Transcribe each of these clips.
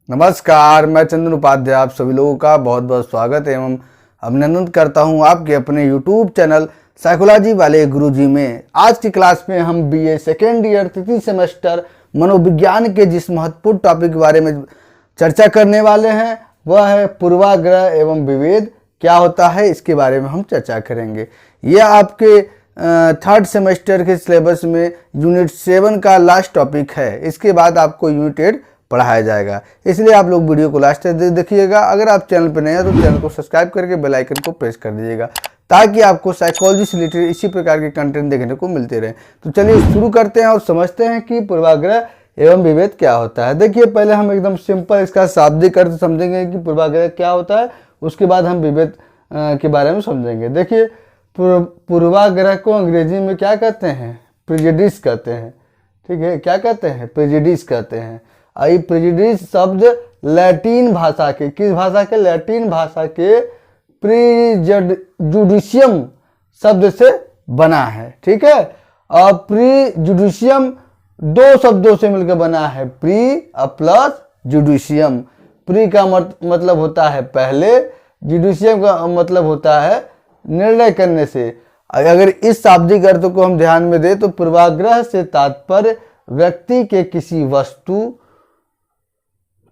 नमस्कार, मैं चंदन उपाध्याय आप सभी लोगों का बहुत बहुत स्वागत एवं अभिनंदन करता हूं आपके अपने YouTube चैनल साइकोलॉजी वाले गुरुजी में। आज की क्लास में हम BA सेकेंड ईयर तृतीय सेमेस्टर मनोविज्ञान के जिस महत्वपूर्ण टॉपिक के बारे में चर्चा करने वाले हैं वह है पूर्वाग्रह एवं विभेद क्या होता है, इसके बारे में हम चर्चा करेंगे। यह आपके थर्ड सेमेस्टर के सिलेबस में यूनिट 7 का लास्ट टॉपिक है। इसके बाद आपको यूनिट 8 पढ़ाया जाएगा, इसलिए आप लोग वीडियो को लास्ट तक देखिएगा। अगर आप चैनल पर नए हैं तो चैनल को सब्सक्राइब करके बेल आइकन को प्रेस कर दीजिएगा ताकि आपको साइकोलॉजी से रिलेटेड इसी प्रकार के कंटेंट देखने को मिलते रहे। तो चलिए शुरू करते हैं और समझते हैं कि पूर्वाग्रह एवं विभेद क्या होता है। देखिए, पहले हम एकदम सिंपल इसका शाब्दिक अर्थ समझेंगे कि पूर्वाग्रह क्या होता है, उसके बाद हम विभेद के बारे में समझेंगे। देखिए, पूर्वाग्रह को अंग्रेजी में क्या कहते हैं? प्रेजुडिस कहते हैं। ठीक है, क्या कहते हैं? प्रेजुडिस कहते हैं। आई प्रेजुडिस शब्द लैटिन भाषा के, किस भाषा के? लैटिन भाषा के प्रीजुडिशियम शब्द से बना है। ठीक है, और प्रीजुडिशियम दो शब्दों से मिलकर बना है, प्री प्लस जुडिशियम। प्री का मतलब होता है पहले, जुडिशियम का मतलब होता है निर्णय करने से। अगर इस शाब्दिक अर्थ को हम ध्यान में दें तो पूर्वाग्रह से तात्पर्य व्यक्ति के किसी वस्तु,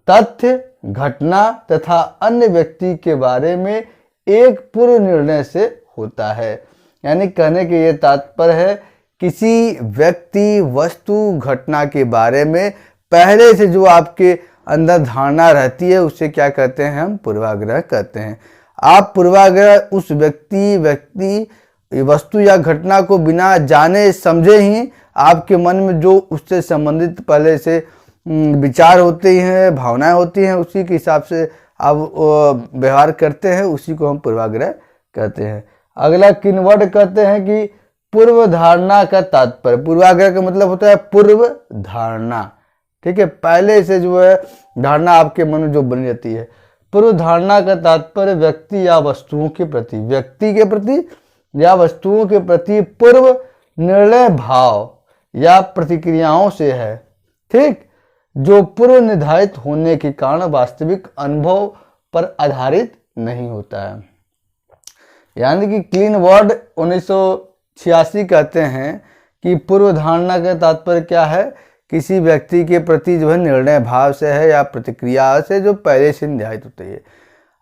तथ्य, घटना तथा अन्य व्यक्ति के बारे में एक पूर्व निर्णय से होता है। यानी कहने के ये तात्पर्य है किसी व्यक्ति, वस्तु, घटना के बारे में पहले से जो आपके अंदर धारणा रहती है उसे क्या कहते हैं? हम पूर्वाग्रह कहते हैं। आप पूर्वाग्रह उस व्यक्ति, वस्तु या घटना को बिना जाने समझे ही आपके मन में जो उससे संबंधित पहले से विचार होते हैं, भावनाएं होती हैं, उसी के हिसाब से आप व्यवहार करते हैं, उसी को हम पूर्वाग्रह कहते हैं। अगला कीवर्ड कहते हैं कि पूर्व धारणा का तात्पर्य। पूर्वाग्रह का मतलब होता है पूर्व धारणा। ठीक है, पहले से जो है धारणा आपके मन में जो बनी रहती है। पूर्व धारणा का तात्पर्य व्यक्ति या वस्तुओं के प्रति, व्यक्ति के प्रति या वस्तुओं के प्रति पूर्व निर्णय भाव या प्रतिक्रियाओं से है। ठीक, जो पूर्व निर्धारित होने के कारण वास्तविक अनुभव पर आधारित नहीं होता है। यानी कि क्लीन वर्ड 1986 कहते हैं कि पूर्व धारणा का तात्पर्य क्या है? किसी व्यक्ति के प्रति जो है निर्णय भाव से है या प्रतिक्रिया से जो पहले से निर्धारित होती है।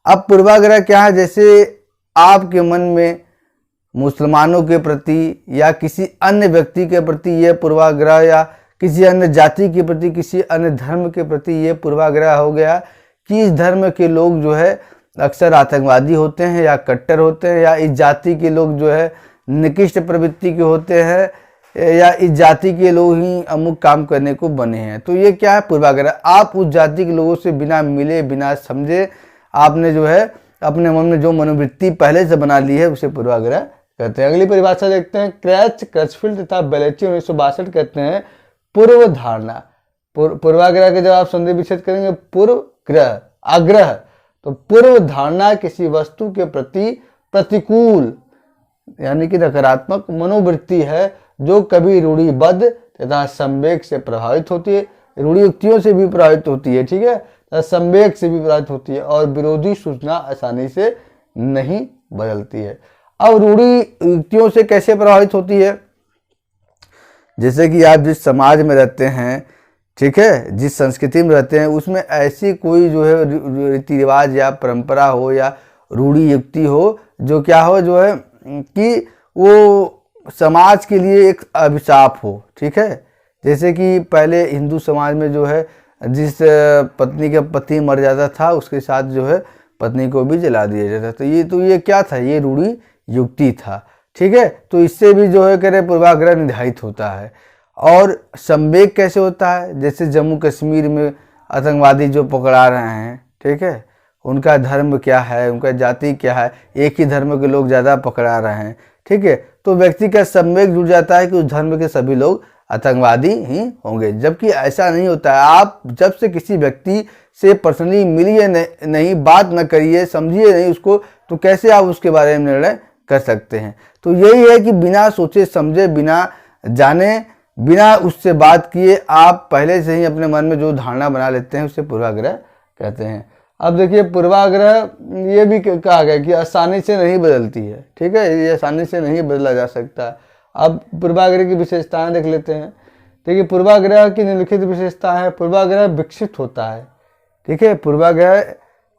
अब पूर्वाग्रह क्या है? जैसे आपके मन में मुसलमानों के प्रति या किसी अन्य व्यक्ति के प्रति ये पूर्वाग्रह, या किसी अन्य जाति के प्रति, किसी अन्य धर्म के प्रति ये पूर्वाग्रह हो गया कि इस धर्म के लोग जो है अक्सर आतंकवादी होते हैं या कट्टर होते हैं, या इस जाति के लोग जो है निकृष्ट प्रवृत्ति के होते हैं, या इस जाति के लोग ही अमुक काम करने को बने हैं। तो ये क्या है? पूर्वाग्रह। आप उस जाति के लोगों से बिना मिले, बिना समझे आपने जो है अपने मन में जो मनोवृत्ति पहले से बना ली है उसे पूर्वाग्रह कहते हैं। अगली परिभाषा देखते हैं। क्रचफील्ड तथा बेलेची 1962 कहते हैं पूर्व धारणा। पूर्वाग्रह के जब आप संधि विच्छेद करेंगे पूर्वग्रह, आग्रह, तो पूर्व धारणा किसी वस्तु के प्रति प्रतिकूल यानी कि नकारात्मक मनोवृत्ति है जो कभी रूढ़िबद्ध तथा संवेग से प्रभावित होती है, रूढ़ि युक्तियों से भी प्रभावित होती है। ठीक है, तथा संवेग से भी प्रभावित होती है और विरोधी सूचना आसानी से नहीं बदलती है। अब रूढ़ि युक्तियों से कैसे प्रभावित होती है? जैसे कि आप जिस समाज में रहते हैं, ठीक है, जिस संस्कृति में रहते हैं, उसमें ऐसी कोई जो है रीति रिवाज या परंपरा हो या रूढ़ि युक्ति हो जो क्या हो, जो है कि वो समाज के लिए एक अभिशाप हो। ठीक है, जैसे कि पहले हिंदू समाज में जो है जिस पत्नी का पति मर जाता था उसके साथ जो है पत्नी को भी जला दिया जाता। तो ये क्या था? ये रूढ़ि युक्ति था। ठीक है, तो इससे भी जो है करे पूर्वाग्रह निर्धारित होता है। और संवेग कैसे होता है? जैसे जम्मू कश्मीर में आतंकवादी जो पकड़ा रहे हैं, ठीक है, उनका धर्म क्या है, उनका जाति क्या है, एक ही धर्म के लोग ज़्यादा पकड़ा रहे हैं। ठीक है, तो व्यक्ति का संवेग जुड़ जाता है कि उस धर्म के सभी लोग आतंकवादी ही होंगे, जबकि ऐसा नहीं होता है। आप जब से किसी व्यक्ति से पर्सनली मिलिए नहीं, बात न करिए, समझिए नहीं उसको, तो कैसे आप उसके बारे में निर्णय कर सकते हैं? तो यही है कि बिना सोचे समझे, बिना जाने, बिना उससे बात किए आप पहले से ही अपने मन में जो धारणा बना लेते हैं उसे पूर्वाग्रह कहते हैं। अब देखिए पूर्वाग्रह ये भी कहा गया कि आसानी से नहीं बदलती है, ठीक है, ये आसानी से नहीं बदला जा सकता। अब पूर्वाग्रह की विशेषताएं देख लेते हैं। देखिए पूर्वाग्रह की निम्नलिखित विशेषता है। पूर्वाग्रह विकसित होता है, ठीक है। पूर्वाग्रह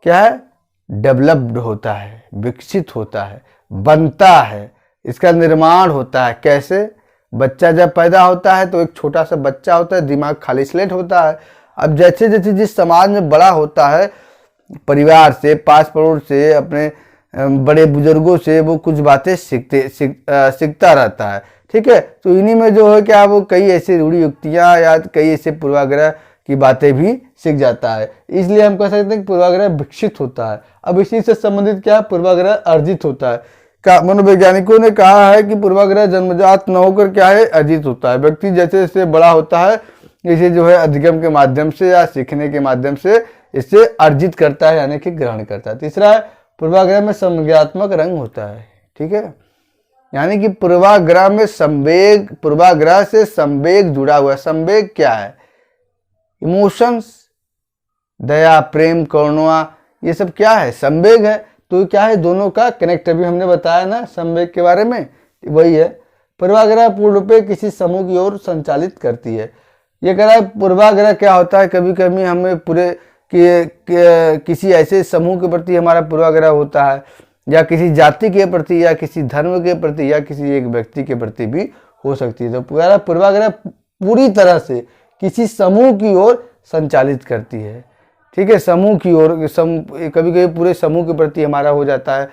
क्या है? डेवलप्ड होता है, विकसित होता है, बनता है, इसका निर्माण होता है। कैसे? बच्चा जब पैदा होता है तो एक छोटा सा बच्चा होता है, दिमाग खाली स्लेट होता है। अब जैसे जैसे जिस समाज में बड़ा होता है, परिवार से, पास पड़ोस से, अपने बड़े बुजुर्गों से वो कुछ बातें सीखता रहता है, ठीक है। तो इन्हीं में जो है क्या, वो कई ऐसी रूढ़ी युक्तियाँ या कई ऐसे पूर्वाग्रह की बातें भी सीख जाता है। इसलिए हम कह सकते हैं कि पूर्वाग्रह विकसित होता है। अब इसी से संबंधित क्या है? पूर्वाग्रह अर्जित होता है। मनोवैज्ञानिकों ने कहा है कि पूर्वाग्रह जन्मजात न होकर क्या है, अर्जित होता है। व्यक्ति जैसे जैसे बड़ा होता है इसे जो है अधिगम के माध्यम से या सीखने के माध्यम से इसे अर्जित करता है, यानी कि ग्रहण करता है। तीसरा है पूर्वाग्रह में संज्ञात्मक रंग होता है, ठीक है, यानी कि पूर्वाग्रह में संवेग, पूर्वाग्रह से संवेग जुड़ा हुआ है। संवेग क्या है? इमोशंस, दया, प्रेम, करुणा, ये सब क्या है? संवेग है। तो क्या है? दोनों का कनेक्ट, अभी हमने बताया ना संवेग के बारे में, वही है। पूर्वाग्रह पूर्ण रूप से किसी समूह की ओर संचालित करती है। ये कह रहा है पूर्वाग्रह क्या होता है, कभी कभी हमें पूरे किसी ऐसे समूह के प्रति हमारा पूर्वाग्रह होता है, या किसी जाति के प्रति, या किसी धर्म के प्रति, या किसी एक व्यक्ति के प्रति भी हो सकती है। तो पूर्वाग्रह पूरी तरह से किसी समूह की ओर संचालित करती है, ठीक है, समूह की ओर। कभी कभी पूरे समूह के प्रति हमारा हो जाता है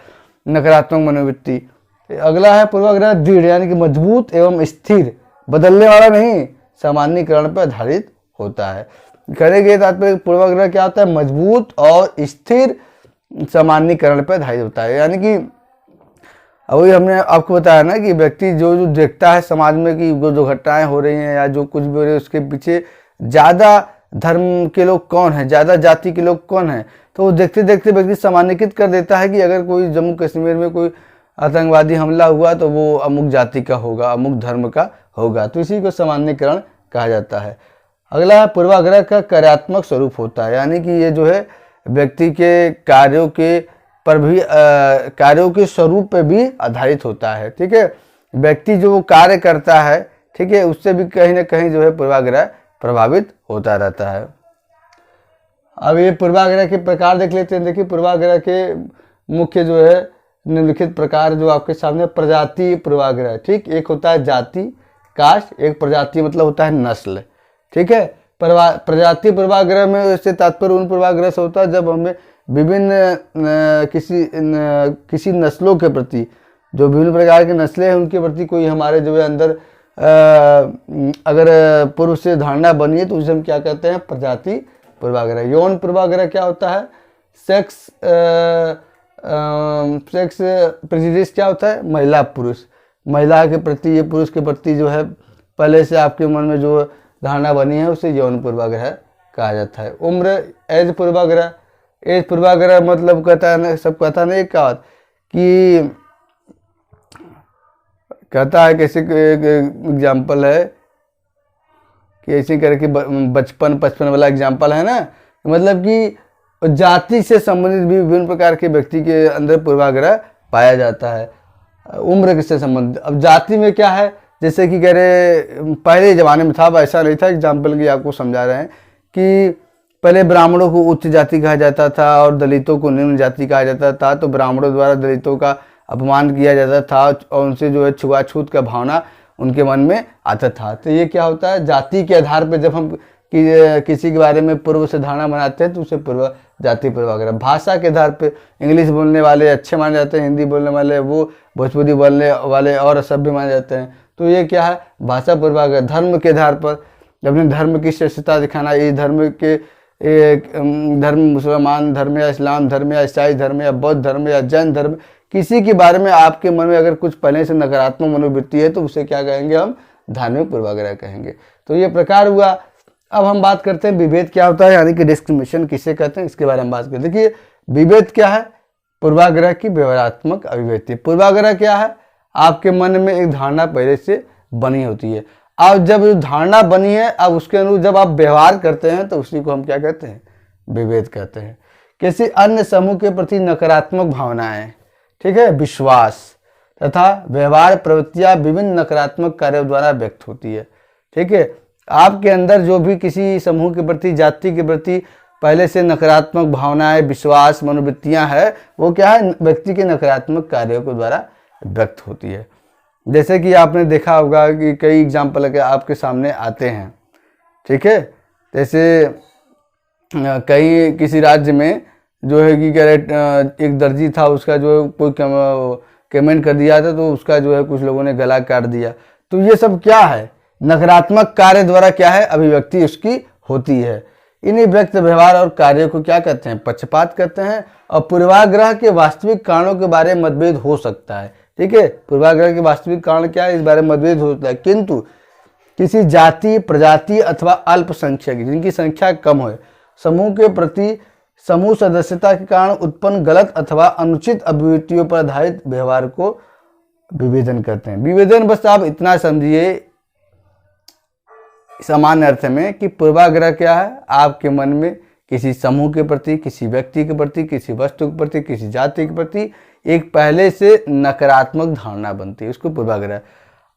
नकारात्मक मनोवृत्ति। अगला है पूर्वाग्रह दृढ़, यानी कि मजबूत एवं स्थिर, बदलने वाला नहीं, सामान्यीकरण पर आधारित होता है। कहने के तात्पर्य पूर्वाग्रह क्या होता है? मजबूत और स्थिर सामान्यीकरण पर आधारित होता है। यानी कि अभी हमने आपको बताया ना कि व्यक्ति जो जो देखता है समाज में कि जो घटनाएं हो रही हैं या जो कुछ भी हो रही है, उसके पीछे ज़्यादा धर्म के लोग कौन है, ज़्यादा जाति के लोग कौन है, तो वो देखते देखते व्यक्ति सामान्यीकृत कर देता है कि अगर कोई जम्मू कश्मीर में कोई आतंकवादी हमला हुआ तो वो अमुक जाति का होगा, अमुक धर्म का होगा। तो इसी को सामान्यीकरण कहा जाता है। अगला है पूर्वाग्रह का कार्यात्मक स्वरूप होता है, यानी कि ये जो है व्यक्ति के कार्यों के पर भी कार्यों के स्वरूप पे भी आधारित होता है, ठीक है। व्यक्ति जो कार्य करता है, ठीक है, उससे भी कहीं ना कहीं जो है पूर्वाग्रह प्रभावित होता रहता है। अब ये पूर्वाग्रह के प्रकार देख लेते हैं। देखिए पूर्वाग्रह के मुख्य जो है निम्नलिखित प्रकार जो आपके सामने, प्रजाति पूर्वाग्रह, ठीक, एक होता है जाति, कास्ट, एक प्रजाति मतलब होता है नस्ल, ठीक है। प्रजाति पूर्वाग्रह में इससे तात्पर्य उन पूर्वाग्रह से होता है जब हमें विभिन्न किसी नस्लों के प्रति, जो विभिन्न प्रकार की नस्लें हैं उनके प्रति कोई हमारे जो है अंदर अगर पूर्व से धारणा बनी है तो उसे हम क्या कहते हैं? प्रजाति पूर्वाग्रह। यौन पूर्वाग्रह क्या होता है? सेक्स प्रेजुडिस क्या होता है? महिला पुरुष, महिला के प्रति, ये पुरुष के प्रति जो है पहले से आपके मन में जो धारणा बनी है उसे यौन पूर्वाग्रह कहा जाता है। उम्र, एज पूर्वाग्रह, एज पूर्वाग्रह मतलब कहता है ना, सब कहता नहीं क्या कि कहता है, कैसे एक एग्जाम्पल है कि ऐसे करके बचपन 55 वाला एग्जाम्पल है ना, मतलब कि जाति से संबंधित भी विभिन्न प्रकार के व्यक्ति के अंदर पूर्वाग्रह पाया जाता है। उम्र से संबंधित, अब जाति में क्या है, जैसे कि कह रहे पहले ज़माने में था, वैसा नहीं था, एग्जाम्पल की आपको समझा रहे हैं कि पहले ब्राह्मणों को उच्च जाति कहा जाता था और दलितों को निम्न जाति कहा जाता था। तो ब्राह्मणों द्वारा दलितों का अपमान किया जाता था और उनसे जो है छुआछूत का भावना उनके मन में आता था। तो ये क्या होता है? जाति के आधार पर जब हम किसी के बारे में पूर्व से धारणा बनाते हैं तो उसे पूर्व जाति पूर्वाग्रह। भाषा के आधार पर इंग्लिश बोलने वाले अच्छे माने जाते हैं, हिंदी बोलने वाले वो, भोजपुरी बोलने वाले और असभ्य माने जाते हैं। तो ये क्या है? भाषा पूर्वाग्रह। धर्म के आधार पर अपने धर्म की श्रेष्ठता दिखाना, ये धर्म के धर्म मुसलमान धर्म या इस्लाम धर्म या ईसाई धर्म या बौद्ध धर्म या जैन धर्म, किसी के बारे में आपके मन में अगर कुछ पहले से नकारात्मक मनोवृत्ति है तो उसे क्या कहेंगे? हम धार्मिक पूर्वाग्रह कहेंगे। तो ये प्रकार हुआ। अब हम बात करते हैं विभेद क्या होता है, यानी कि डिस्क्रिमिनेशन किसे कहते हैं, इसके बारे में बात करते हैं। देखिए विभेद क्या है? पूर्वाग्रह की व्यवहारात्मक अभिव्यक्ति। पूर्वाग्रह क्या है? आपके मन में एक धारणा पहले से बनी होती है, अब जब धारणा बनी है अब उसके अनुरूप जब आप व्यवहार करते हैं तो उसी को हम क्या कहते हैं? विभेद कहते हैं। किसी अन्य समूह के प्रति नकारात्मक भावनाएं, ठीक है, विश्वास तथा व्यवहार प्रवृत्तियां विभिन्न नकारात्मक कार्यों द्वारा व्यक्त होती है। ठीक है, आपके अंदर जो भी किसी समूह के प्रति, जाति के प्रति पहले से नकारात्मक भावनाएं, विश्वास, मनोवृत्तियां है, वो क्या है, व्यक्ति के नकारात्मक कार्यों के द्वारा व्यक्त होती है। जैसे कि आपने देखा होगा कि कई एग्जाम्पल के आपके सामने आते हैं। ठीक है, जैसे कई किसी राज्य में जो है कि एक दर्जी था, उसका जो है कोई कमेंट कर दिया था, तो उसका जो है कुछ लोगों ने गला काट दिया। तो ये सब क्या है, नकारात्मक कार्य द्वारा क्या है, अभिव्यक्ति उसकी होती है। इन्हीं व्यक्त व्यवहार और कार्यों को क्या कहते हैं, पक्षपात कहते हैं। और पूर्वाग्रह के वास्तविक कारणों के बारे में मतभेद हो सकता है। ठीक है, पूर्वाग्रह के वास्तविक कारण क्या है, इस बारे में मतभेद हो सकता है, किंतु किसी जाति, प्रजाति अथवा अल्पसंख्यक जिनकी संख्या कम हो, समूह के प्रति समूह सदस्यता के कारण उत्पन्न गलत अथवा अनुचित अभिव्यक्तियों पर आधारित व्यवहार को विभेदन कहते हैं। विभेदन बस आप इतना समझिए सामान्य अर्थ में कि पूर्वाग्रह क्या है, आपके मन में किसी समूह के प्रति, किसी व्यक्ति के प्रति, किसी वस्तु के प्रति, किसी जाति के प्रति एक पहले से नकारात्मक धारणा बनती है, उसको पूर्वाग्रह।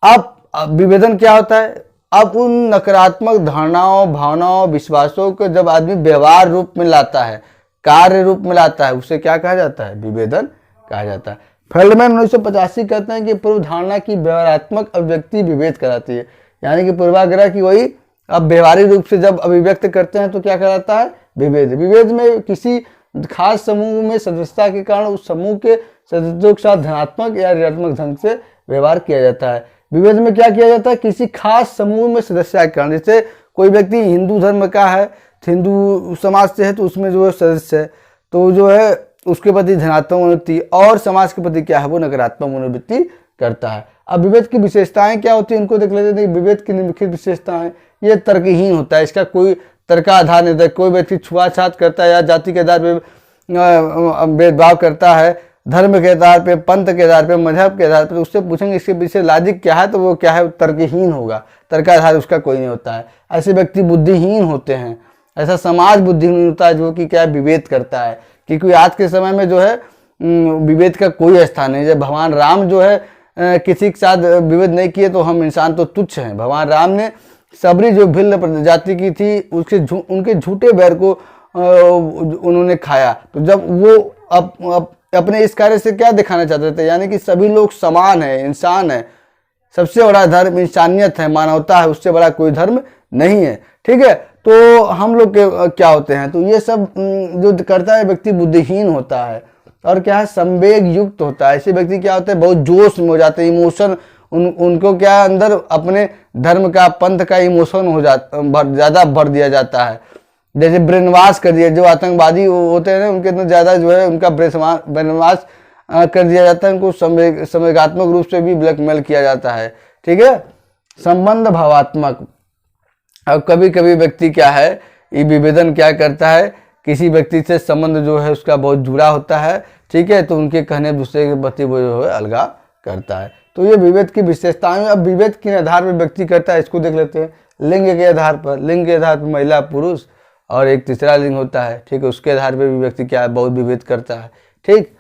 अब विभेदन क्या होता है, अब उन नकारात्मक धारणाओं, भावनाओं, विश्वासों को जब आदमी व्यवहार रूप में लाता है, कार्य रूप में लाता है, उसे क्या कहा जाता है, विभेदन कहा जाता है। फेल्डमैन 1985 कहते हैं कि पूर्व धारणा की व्यवहारात्मक अभिव्यक्ति विभेद कराती है। यानी कि पूर्वाग्रह की वही अब व्यवहारिक रूप से जब अभिव्यक्त करते हैं तो क्या कहलाता है, विभेद। विभेद में किसी खास समूह में सदस्यता के कारण उस समूह के सदस्यों के साथ धनात्मक या ऋणात्मक ढंग से व्यवहार किया जाता है। विभेद में क्या किया जाता है, किसी खास समूह में सदस्यता के कारण, जैसे कोई व्यक्ति हिंदू धर्म का है, हिंदू समाज से है, तो उसमें जो है सदस्य है, तो जो है उसके प्रति धनात्मक मनोवृत्ति, और समाज के प्रति क्या है, वो नकारात्मक मनोवृत्ति करता है। अब विभेद की विशेषताएं क्या होती है, उनको देख लेते हैं। विभेद की निम्नलिखित विशेषताएं, ये तर्कहीन होता है, इसका कोई तर्काधार नहीं होता। कोई व्यक्ति छुआछूत करता है या जाति के आधार पर भेदभाव करता है, धर्म के आधार पे, पंथ के आधार पे, मजहब के आधार पे, उससे पूछेंगे इसके पीछे लॉजिक क्या है, तो वो क्या है, तर्कहीन होगा, तर्काधार उसका कोई नहीं होता है। ऐसे व्यक्ति बुद्धिहीन होते हैं, ऐसा समाज बुद्धिहीन होता है जो कि क्या विभेद करता है। क्योंकि आज के समय में जो है विभेद का कोई स्थान नहीं। जब भगवान राम जो है किसी के साथ विभेद नहीं किए तो हम इंसान तो तुच्छ हैं। भगवान राम ने सबरी जो भिन्न जाति की थी उनके झूठे बैर को उन्होंने खाया। तो जब वो अपने इस कार्य से क्या दिखाना चाहते थे, यानी कि सभी लोग समान है, इंसान है, सबसे बड़ा धर्म इंसानियत है, मानवता है, उससे बड़ा कोई धर्म नहीं है। ठीक है, तो हम लोग के क्या होते हैं, तो ये सब जो करता है व्यक्ति बुद्धिहीन होता है और क्या है, संवेग युक्त होता है। ऐसे व्यक्ति क्या होते हैं, बहुत जोश में हो जाते हैं, इमोशन उनको क्या अंदर अपने धर्म का, पंथ का इमोशन हो जाता, ज़्यादा भर दिया जाता है। जैसे ब्रेन वॉश कर दिया, जो आतंकवादी होते हैं ना, उनके इतना ज़्यादा जो है उनका ब्रेन वॉश कर दिया जाता है, उनको संवेगात्मक रूप से भी ब्लैकमेल किया जाता है। ठीक है, संबंध भावात्मक। अब कभी कभी व्यक्ति क्या है, ये विभेदन क्या करता है, किसी व्यक्ति से संबंध जो है उसका बहुत जुड़ा होता है, ठीक है, तो उनके कहने दूसरे के प्रति वो जो है अलगाव करता है। तो ये विभेद की विशेषताएं। अब विभेद किन आधार पर व्यक्ति करता है, इसको देख लेते हैं। लिंग के आधार पर, लिंग के आधार पर महिला पुरुष और एक तीसरा लिंग होता है, ठीक है, उसके आधार पर भी व्यक्ति क्या है, बहुत विभेद करता है। ठीक,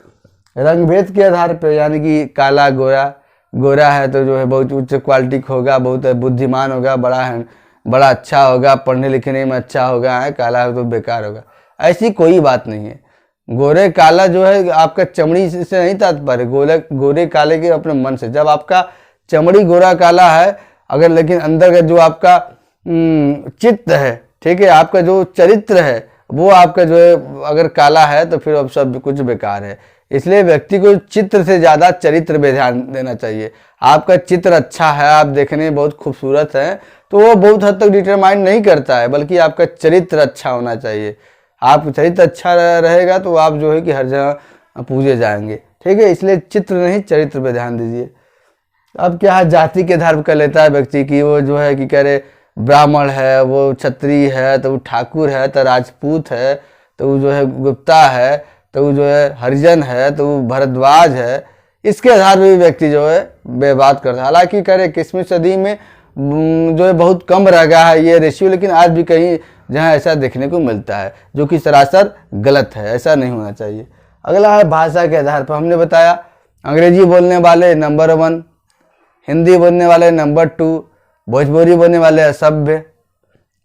रंग भेद के आधार पर, यानी कि काला गोरा है तो जो है बहुत उच्च क्वालिटी का होगा, बहुत बुद्धिमान होगा, बड़ा अच्छा होगा, पढ़ने लिखने में अच्छा होगा, है, काला है तो बेकार होगा। ऐसी कोई बात नहीं है। गोरे काला जो है आपका चमड़ी से नहीं तात्पर्य, गोरे काले के अपने मन से। जब आपका चमड़ी गोरा काला है अगर, लेकिन अंदर का जो आपका चित्त है, ठीक है, आपका जो चरित्र है वो आपका जो है अगर काला है तो फिर अब सब कुछ बेकार है। इसलिए व्यक्ति को चित्र से ज़्यादा चरित्र पे ध्यान देना चाहिए। आपका चित्र अच्छा है, आप देखने में बहुत खूबसूरत हैं, तो वो बहुत हद तक डिटरमाइन नहीं करता है, बल्कि आपका चरित्र अच्छा होना चाहिए। आपका चरित्र अच्छा रहेगा तो आप जो है कि हर जगह पूजे जाएंगे। ठीक है, इसलिए चित्र नहीं, चरित्र पे ध्यान दीजिए। अब क्या है, जाति के आधार पर कर लेता है व्यक्ति की, वो जो है कि कह रहे ब्राह्मण है, वो क्षत्रिय है, तो वो ठाकुर है, तो राजपूत है, तो वो जो है गुप्ता है, तो वो जो है हरिजन है, तो वो भरद्वाज है। इसके आधार पर भी व्यक्ति जो है बात करता है। हालांकि करे 21वीं सदी में जो है बहुत कम रह गया है ये रेशियो, लेकिन आज भी कहीं जहाँ ऐसा देखने को मिलता है, जो कि सरासर गलत है, ऐसा नहीं होना चाहिए। अगला है भाषा के आधार पर। हमने बताया अंग्रेजी बोलने वाले नंबर 1, हिंदी बोलने वाले नंबर 2, भोजपुरी बोलने वाले असभ्य।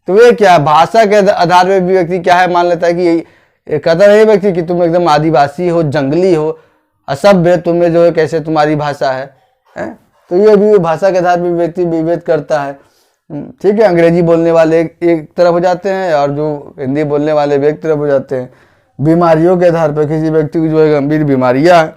तो ये क्या, भाषा के आधार पर भी व्यक्ति क्या है, मान लेता है कि कहता है व्यक्ति कि तुम एकदम आदिवासी हो, जंगली हो, असभ्य, तुम्हें जो है कैसे तुम्हारी भाषा है? तो ये भी भाषा के आधार पर व्यक्ति विभेद करता है। ठीक है, अंग्रेजी बोलने वाले एक तरफ हो जाते हैं और जो हिंदी बोलने वाले भी एक तरफ हो जाते हैं। बीमारियों के आधार पर किसी व्यक्ति को जो है गंभीर बीमारियां हैं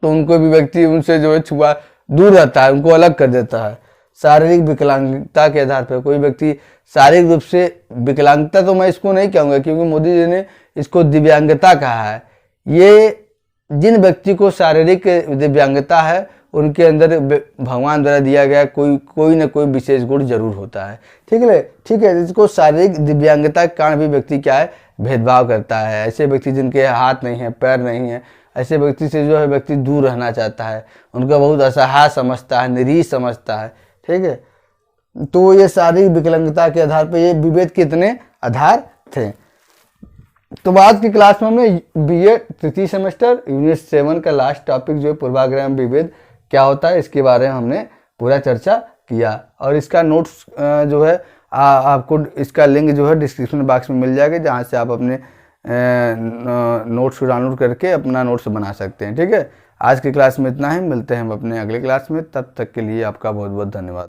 तो उनको भी व्यक्ति उनसे जो है छुआ दूर रहता है, उनको अलग कर देता है। शारीरिक विकलांगता के आधार पर कोई व्यक्ति शारीरिक रूप से विकलांगता, तो मैं इसको नहीं कहूँगा क्योंकि मोदी जी ने इसको दिव्यांगता कहा है। ये जिन व्यक्ति को शारीरिक दिव्यांगता है उनके अंदर भगवान द्वारा दिया गया कोई ना कोई विशेष गुण जरूर होता है। ठीक है, इसको शारीरिक दिव्यांगता के कारण भी व्यक्ति क्या है, भेदभाव करता है। ऐसे व्यक्ति जिनके हाथ नहीं है, पैर नहीं है, ऐसे व्यक्ति से जो है व्यक्ति दूर रहना चाहता है, उनका बहुत असहाय समझता है, निरीह समझता है। ठीक है, तो ये शारीरिक विकलांगता के आधार पर ये विभेद कितने आधार थे। तो आज की क्लास में हमने बीए तृतीय सेमेस्टर यूनिट 7 का लास्ट टॉपिक जो है पूर्वाग्रह विभेद क्या होता है, इसके बारे में हमने पूरा चर्चा किया। और इसका नोट्स जो है आपको इसका लिंक जो है डिस्क्रिप्शन बॉक्स में मिल जाएगा, जहाँ से आप अपने नोट्स को डाउनलोड करके अपना नोट्स बना सकते हैं। ठीक है, आज की क्लास में इतना ही, मिलते हैं हम अपने अगले क्लास में, तब तक के लिए आपका बहुत बहुत धन्यवाद।